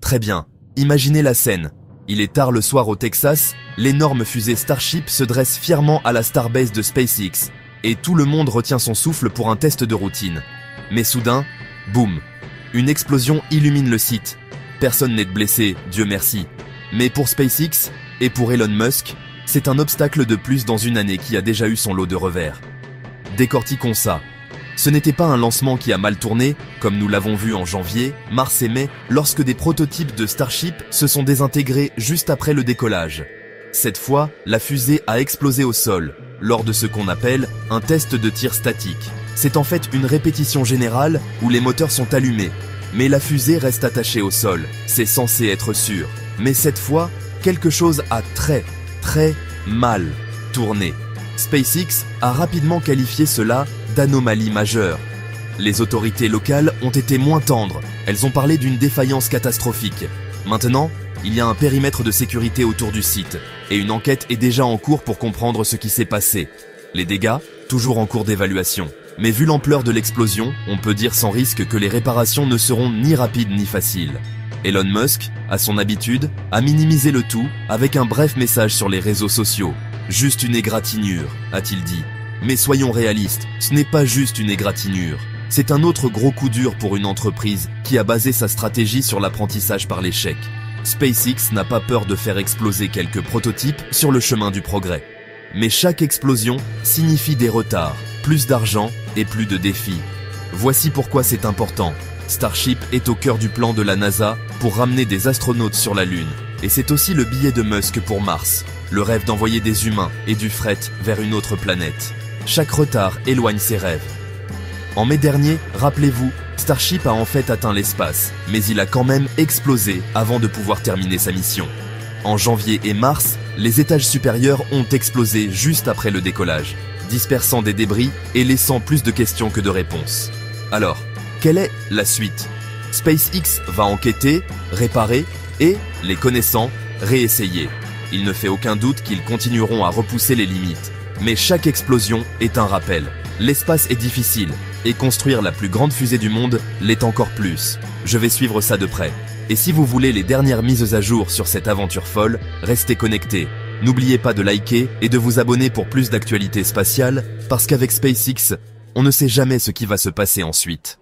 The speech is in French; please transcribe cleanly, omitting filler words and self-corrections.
Très bien, imaginez la scène. Il est tard le soir au Texas, l'énorme fusée Starship se dresse fièrement à la Starbase de SpaceX, et tout le monde retient son souffle pour un test de routine. Mais soudain, boum, une explosion illumine le site. Personne n'est blessé, Dieu merci. Mais pour SpaceX, et pour Elon Musk, c'est un obstacle de plus dans une année qui a déjà eu son lot de revers. Décortiquons ça. Ce n'était pas un lancement qui a mal tourné, comme nous l'avons vu en janvier, mars et mai, lorsque des prototypes de Starship se sont désintégrés juste après le décollage. Cette fois, la fusée a explosé au sol, lors de ce qu'on appelle un test de tir statique. C'est en fait une répétition générale où les moteurs sont allumés, mais la fusée reste attachée au sol. C'est censé être sûr. Mais cette fois, quelque chose a très mal tourné. SpaceX a rapidement qualifié cela d'anomalie majeure. Les autorités locales ont été moins tendres, elles ont parlé d'une défaillance catastrophique. Maintenant, il y a un périmètre de sécurité autour du site, et une enquête est déjà en cours pour comprendre ce qui s'est passé. Les dégâts, toujours en cours d'évaluation. Mais vu l'ampleur de l'explosion, on peut dire sans risque que les réparations ne seront ni rapides ni faciles. Elon Musk, à son habitude, a minimisé le tout avec un bref message sur les réseaux sociaux. Juste une égratignure, a-t-il dit. Mais soyons réalistes, ce n'est pas juste une égratignure. C'est un autre gros coup dur pour une entreprise qui a basé sa stratégie sur l'apprentissage par l'échec. SpaceX n'a pas peur de faire exploser quelques prototypes sur le chemin du progrès. Mais chaque explosion signifie des retards, plus d'argent et plus de défis. Voici pourquoi c'est important. Starship est au cœur du plan de la NASA pour ramener des astronautes sur la Lune. Et c'est aussi le billet de Musk pour Mars, le rêve d'envoyer des humains et du fret vers une autre planète. Chaque retard éloigne ses rêves. En mai dernier, rappelez-vous, Starship a en fait atteint l'espace, mais il a quand même explosé avant de pouvoir terminer sa mission. En janvier et mars, les étages supérieurs ont explosé juste après le décollage, dispersant des débris et laissant plus de questions que de réponses. Alors, quelle est la suite? SpaceX va enquêter, réparer et, les connaissant, réessayer. Il ne fait aucun doute qu'ils continueront à repousser les limites. Mais chaque explosion est un rappel. L'espace est difficile, et construire la plus grande fusée du monde l'est encore plus. Je vais suivre ça de près. Et si vous voulez les dernières mises à jour sur cette aventure folle, restez connectés. N'oubliez pas de liker et de vous abonner pour plus d'actualités spatiales, parce qu'avec SpaceX, on ne sait jamais ce qui va se passer ensuite.